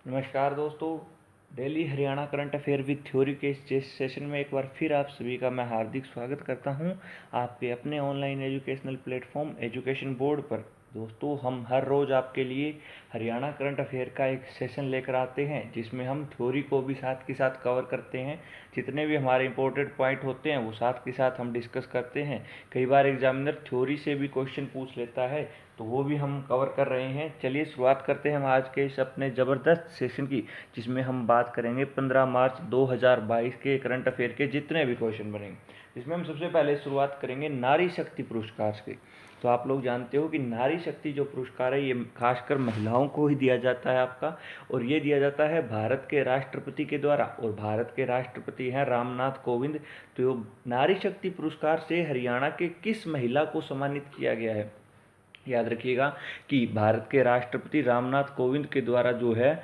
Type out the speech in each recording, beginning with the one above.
नमस्कार दोस्तों। Daily Haryana current affair with theory के इस सेशन में एक बार फिर आप सभी का मैं हार्दिक स्वागत करता हूं आपके अपने online educational platform education board पर। दोस्तों, हम हर रोज़ आपके लिए हरियाणा करंट अफेयर का एक सेशन लेकर आते हैं जिसमें हम थ्योरी को भी साथ के साथ कवर करते हैं। जितने भी हमारे इंपॉर्टेंट पॉइंट होते हैं वो साथ के साथ हम डिस्कस करते हैं। कई बार एग्जामिनर थ्योरी से भी क्वेश्चन पूछ लेता है तो वो भी हम कवर कर रहे हैं। चलिए शुरुआत करते हैं हम आज के इस अपने ज़बरदस्त सेशन की, जिसमें हम बात करेंगे 15 मार्च 2022 के करंट अफेयर के जितने भी क्वेश्चन बनेंगे। जिसमें हम सबसे पहले शुरुआत करेंगे नारी शक्ति पुरस्कार से। तो आप लोग जानते हो कि नारी शक्ति जो पुरस्कार है ये खासकर महिलाओं को ही दिया जाता है आपका, और ये दिया जाता है भारत के राष्ट्रपति के द्वारा, और भारत के राष्ट्रपति हैं रामनाथ कोविंद। तो नारी शक्ति पुरस्कार से हरियाणा के किस महिला को सम्मानित किया गया है? याद रखिएगा कि भारत के राष्ट्रपति रामनाथ कोविंद के द्वारा जो है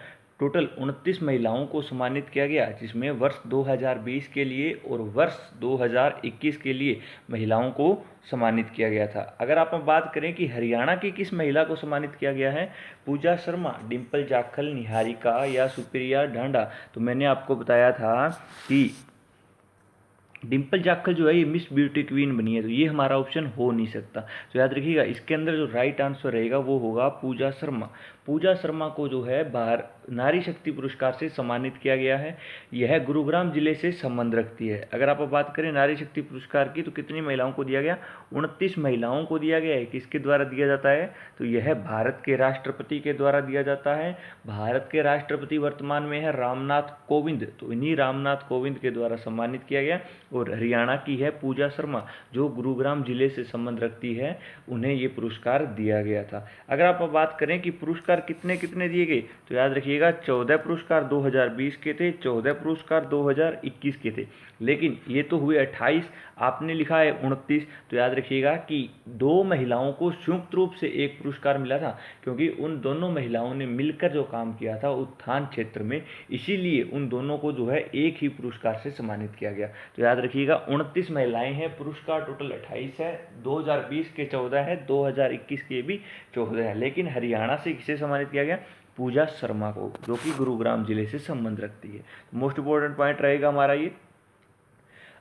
टोटल 29 महिलाओं को सम्मानित किया गया, जिसमें वर्ष 2020 के लिए और वर्ष 2021 के लिए महिलाओं को सम्मानित किया गया था। अगर आप बात करें कि हरियाणा की किस महिला को सम्मानित किया गया है, पूजा शर्मा, डिम्पल जाखल, निहारिका या सुप्रिया ढांडा, तो मैंने आपको बताया था कि डिम्पल जाखल जो है ये मिस ब्यूटी क्वीन बनी है, तो ये हमारा ऑप्शन हो नहीं सकता। तो याद रखिएगा इसके अंदर जो राइट आंसर रहेगा वो होगा पूजा शर्मा। पूजा शर्मा को जो है बाहर नारी शक्ति पुरस्कार से सम्मानित किया गया है। यह गुरुग्राम जिले से संबंध रखती है। अगर आप बात करें नारी शक्ति पुरस्कार की तो कितनी महिलाओं को दिया गया? 29 महिलाओं को दिया गया है। किसके द्वारा दिया जाता है? तो यह भारत के राष्ट्रपति के द्वारा दिया जाता है। भारत के राष्ट्रपति वर्तमान में है रामनाथ कोविंद, तो इन्हीं रामनाथ कोविंद के द्वारा सम्मानित किया गया। और हरियाणा की है पूजा शर्मा जो गुरुग्राम जिले से संबंध रखती है, उन्हें ये पुरस्कार दिया गया था। अगर आप बात करें कि पुरस्कार कितने कितने दिए गए, तो याद रखिएगा 14 पुरस्कार 2020 के थे, 14 पुरस्कार 2021 के थे। लेकिन ये तो हुए 28, आपने लिखा है 29, तो याद रखिएगा कि 2 महिलाओं को संयुक्त रूप से एक पुरस्कार मिला था, क्योंकि उन दोनों महिलाओं ने मिलकर जो काम किया था उत्थान क्षेत्र में, इसीलिए उन दोनों को जो है एक ही पुरस्कार से सम्मानित किया गया। तो याद रखिएगा 29 महिलाएं हैं, पुरस्कार टोटल 28 है, 2020 के 14 है, 2021 के भी 14 है। लेकिन हरियाणा से किसे सम्मानित किया गया? पूजा शर्मा को, जो कि गुरुग्राम जिले से संबंध रखती है। मोस्ट इंपोर्टेंट पॉइंट रहेगा हमारा ये।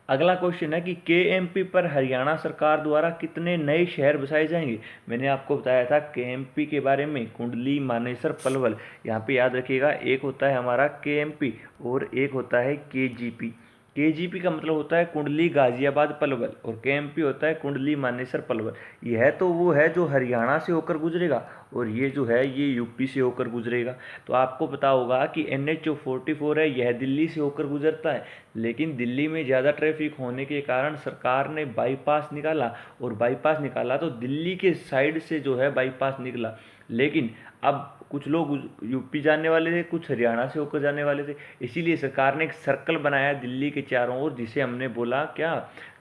अगला क्वेश्चन है कि केएमपी पर हरियाणा सरकार द्वारा कितने नए शहर बसाए जाएंगे? मैंने आपको बताया था केएमपी के बारे में, कुंडली, मानेसर, पलवल। यहाँ पे याद रखिएगा एक होता है हमारा केएमपी और एक होता है केजीपी। केजीपी का मतलब होता है कुंडली, गाजियाबाद, पलवल, और केएमपी होता है कुंडली, मानेसर, पलवल। यह तो वो है जो हरियाणा से होकर गुजरेगा, और ये जो है ये यूपी से होकर गुजरेगा। तो आपको पता होगा कि NH जो 44 है यह दिल्ली से होकर गुजरता है, लेकिन दिल्ली में ज़्यादा ट्रैफिक होने के कारण सरकार ने बाईपास निकाला, और बाईपास निकाला तो दिल्ली के साइड से जो है बाईपास निकला। लेकिन अब कुछ लोग यूपी जाने वाले थे, कुछ हरियाणा से होकर जाने वाले थे, इसीलिए सरकार ने एक सर्कल बनाया दिल्ली के चारों ओर, जिसे हमने बोला क्या?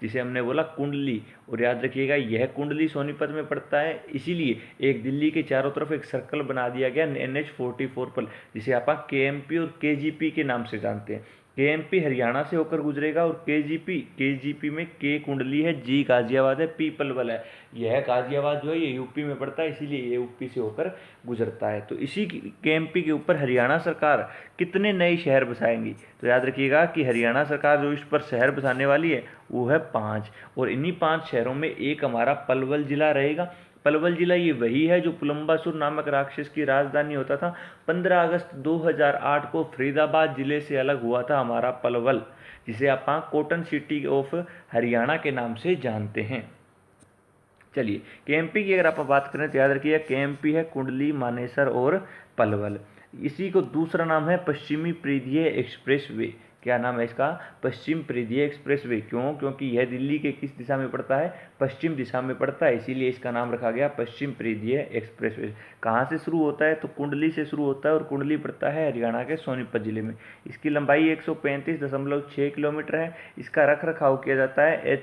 जिसे हमने बोला कुंडली। और याद रखिएगा यह कुंडली सोनीपत में पड़ता है, इसीलिए एक दिल्ली के चारों तरफ एक सर्कल बना दिया गया NH 44 पर, जिसे आप KMP और KGP के नाम से जानते हैं। केएमपी हरियाणा से होकर गुजरेगा, और केजीपी में के कुंडली है, जी गाजियाबाद है, पी पलवल है। यह गाजियाबाद जो है ये यूपी में पड़ता है, इसीलिए ये यूपी से होकर गुजरता है। तो इसी केएमपी के ऊपर हरियाणा सरकार कितने नए शहर बसाएंगी? तो याद रखिएगा कि हरियाणा सरकार जो इस पर शहर बसाने वाली है वो है 5, और इन्हीं 5 शहरों में एक हमारा पलवल जिला रहेगा। पलवल जिला ये वही है जो पुलम्बासुर नामक राक्षस की राजधानी होता था। 15 अगस्त 2008 को फरीदाबाद जिले से अलग हुआ था हमारा पलवल, जिसे आप कॉटन सिटी ऑफ हरियाणा के नाम से जानते हैं। चलिए केएमपी की अगर आप बात करें तो याद रखिए केएमपी है कुंडली, मानेसर और पलवल। इसी को दूसरा नाम है पश्चिमी परिधीय एक्सप्रेस वे। क्या नाम है इसका? पश्चिम परिधीय एक्सप्रेस वे। क्यों? क्योंकि यह दिल्ली के किस दिशा में पड़ता है? पश्चिम दिशा में पड़ता है, इसीलिए इसका नाम रखा गया पश्चिम परिधीय एक्सप्रेस वे। कहाँ से शुरू होता है? तो कुंडली से शुरू होता है, और कुंडली पड़ता है हरियाणा के सोनीपत जिले में। इसकी लंबाई 135.6 किलोमीटर है। इसका रख रखाव किया जाता है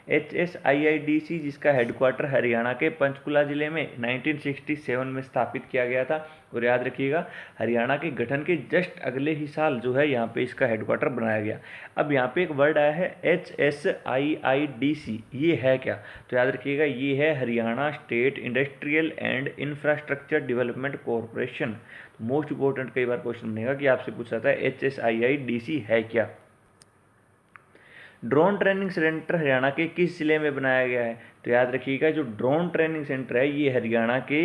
HSIIDC, जिसका हेडक्वार्टर हरियाणा के पंचकुला जिले में 1967 में स्थापित किया गया था। और याद रखिएगा हरियाणा के गठन के जस्ट अगले ही साल जो है यहाँ पे इसका हेडक्वार्टर बनाया गया। अब यहाँ पे एक वर्ड आया है HSIIDC, ये है क्या? तो याद रखिएगा ये है Haryana state industrial and infrastructure development corporation. Most important कई बार क्वेश्चन बनेगा कि आपसे पूछा जाता है HSIIDC है क्या। ड्रोन ट्रेनिंग सेंटर हरियाणा के किस जिले में बनाया गया है? तो याद रखिएगा जो ड्रोन ट्रेनिंग सेंटर है ये हरियाणा के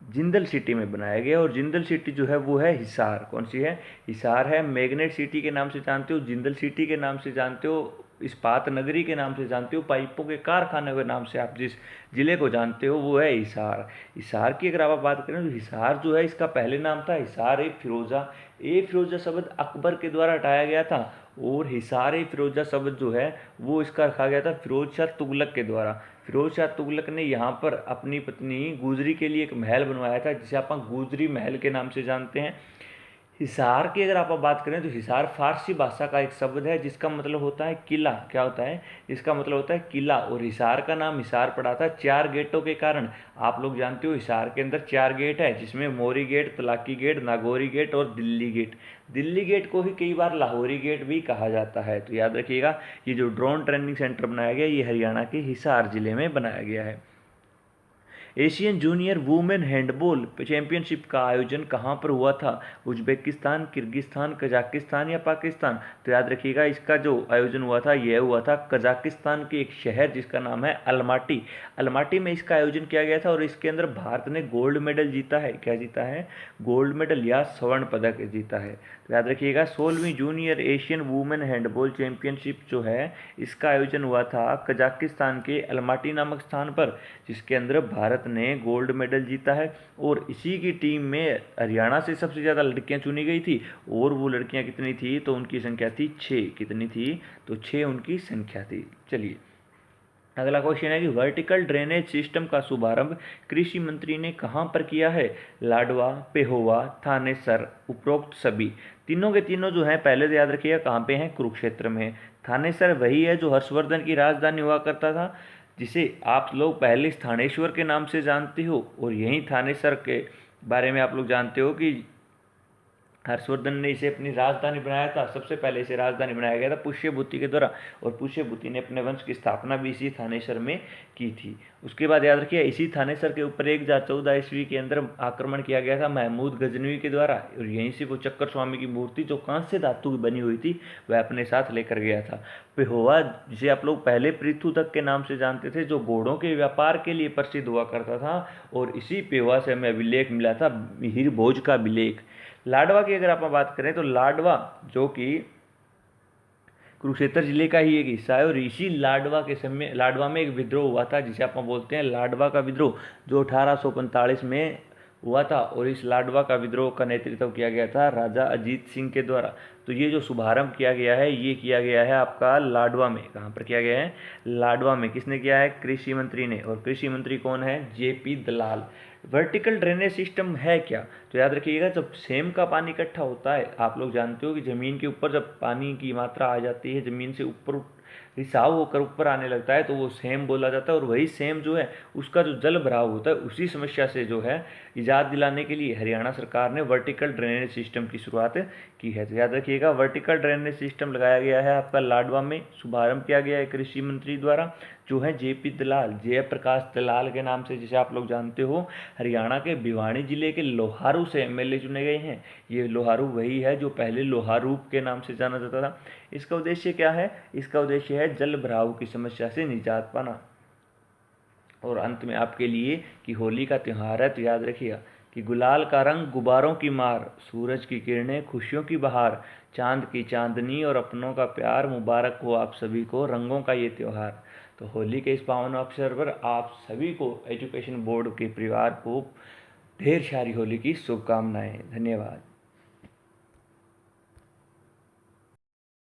जिंदल सिटी में बनाया गया, और जिंदल सिटी जो है वो है हिसार। कौन सी है? हिसार है। मैग्नेट सिटी के नाम से जानते हो, जिंदल सिटी के नाम से जानते हो, इस्पात नगरी के नाम से जानते हो, पाइपों के कारखाने के नाम से आप जिस जिले को जानते हो वो है हिसार। हिसार की अगर आप बात करें तो हिसार जो है इसका पहले नाम था हिसार ए फिरोजा। ए फिरोजा शब्द अकबर के द्वारा हटाया गया था, और हिसार ए फिरोजा शब्द जो है वो इसका रखा गया था फिरोज शाह तुगलक के द्वारा। फिरोज शाह तुगलक ने यहाँ पर अपनी पत्नी गुजरी के लिए एक महल बनवाया था जिसे आप गुजरी महल के नाम से जानते हैं। हिसार की अगर आप बात करें तो हिसार फारसी भाषा का एक शब्द है जिसका मतलब होता है किला। क्या होता है? इसका मतलब होता है किला। और हिसार का नाम हिसार पड़ा था 4 गेटों के कारण। आप लोग जानते हो हिसार के अंदर 4 गेट है, जिसमें Mori gate, Talaki gate, Nagauri gate और दिल्ली गेट। दिल्ली गेट को ही कई बार लाहौरी गेट भी कहा जाता है। तो याद रखिएगा ये जो ड्रोन ट्रेनिंग सेंटर बनाया गया ये हरियाणा के हिसार जिले में बनाया गया है। Asian junior women handball championship का आयोजन कहाँ पर हुआ था? उज्बेकिस्तान, किर्गिस्तान, कजाकिस्तान या पाकिस्तान? तो याद रखिएगा इसका जो आयोजन हुआ था यह हुआ था कजाकिस्तान के एक शहर जिसका नाम है अलमाटी। अलमाटी में इसका आयोजन किया गया था, और इसके अंदर भारत ने गोल्ड मेडल जीता है। क्या जीता है? गोल्ड मेडल या स्वर्ण पदक जीता है। तो याद रखिएगा 16वीं junior Asian women handball championship जो है इसका आयोजन हुआ था कजाकिस्तान के अलमाटी नामक स्थान पर, जिसके अंदर भारत ने गोल्ड मेडल जीता है। और इसी की टीम में हरियाणा से सबसे ज़्यादा लड़कियां चुनी गई थी, और वो लड़कियां कितनी थी? तो उनकी संख्या थी 6। कितनी थी? तो 6 उनकी संख्या थी। चलिए अगला क्वेश्चन है कि वर्टिकल ड्रेनेज सिस्टम का शुभारंभ कृषि मंत्री ने कहां पर किया है? लाडवा, पेहोवा, थानेसर, उपरोक्त सभी। तीनों के तीनों जो हैं पहले से याद रखिएगा कहां पे हैं? कुरुक्षेत्र में। थानेसर वही है जो हर्षवर्धन की राजधानी हुआ करता था, जिसे आप लोग पहले थानेश्वर के नाम से जानते हो, और यही थानेसर के बारे में आप लोग जानते हो कि हर्षवर्धन ने इसे अपनी राजधानी बनाया था। सबसे पहले इसे राजधानी बनाया गया था पुष्यभूति के द्वारा, और पुष्यभूति ने अपने वंश की स्थापना भी इसी थानेसर में की थी। उसके बाद याद रखिए इसी थानेसर के ऊपर 1014 ईस्वी के अंदर आक्रमण किया गया था महमूद गजनवी के द्वारा, और यहीं से वो चक्कर स्वामी की मूर्ति जो कांस्य धातु की बनी हुई थी वह अपने साथ लेकर गया था। पेहोवा जिसे आप लोग पहले पृथुदक के नाम से जानते थे, जो घोड़ों के व्यापार के लिए प्रसिद्ध हुआ करता था, और इसी पेहोवा से हमें अभिलेख मिला था मिहिर भोज का अभिलेख। लाडवा की अगर आप बात करें तो लाडवा जो कि कुरुक्षेत्र जिले का ही एक हिस्सा है, और इसी लाडवा के समय लाडवा में एक विद्रोह हुआ था जिसे आप बोलते हैं लाडवा का विद्रोह, जो 1845 में हुआ था, और इस लाडवा का विद्रोह का नेतृत्व किया गया था राजा अजीत सिंह के द्वारा। तो ये जो शुभारंभ किया गया है ये किया गया है आपका लाडवा में। कहाँ पर किया गया है? लाडवा में। किसने किया है? कृषि मंत्री ने। और कृषि मंत्री कौन है? JP दलाल। वर्टिकल ड्रेनेज सिस्टम है क्या? तो याद रखिएगा जब सेम का पानी इकट्ठा होता है, आप लोग जानते हो कि ज़मीन के ऊपर जब पानी की मात्रा आ जाती है, ज़मीन से ऊपर रिसाव होकर ऊपर आने लगता है, तो वो सेम बोला जाता है। और वही सेम जो है उसका जो जल भराव होता है, उसी समस्या से जो है इजाद दिलाने के लिए हरियाणा सरकार ने वर्टिकल ड्रेनेज सिस्टम की शुरुआत की है। तो याद रखिएगा वर्टिकल ड्रेनेज सिस्टम लगाया गया है आपका लाडवा में, शुभारंभ किया गया है कृषि मंत्री द्वारा, जो है JP दलाल, जयप्रकाश दलाल के नाम से जिसे आप लोग जानते हो। हरियाणा के भिवानी जिले के लोहारू से MLA चुने गए हैं। ये लोहारू वही है जो पहले लोहारूप के नाम से जाना जाता था। इसका उद्देश्य क्या है? इसका उद्देश्य है जल भराव की समस्या से निजात पाना। और अंत में आपके लिए कि होली का त्यौहार है, तो याद रखिएगा कि गुलाल का रंग गुब्बारों की मार, सूरज की किरणें खुशियों की बहार, चांद की चांदनी और अपनों का प्यार, मुबारक हो आप सभी को रंगों का ये त्यौहार। तो होली के इस पावन अवसर पर आप सभी को एजुकेशन बोर्ड के परिवार को ढेर सारी होली की शुभकामनाएं। धन्यवाद।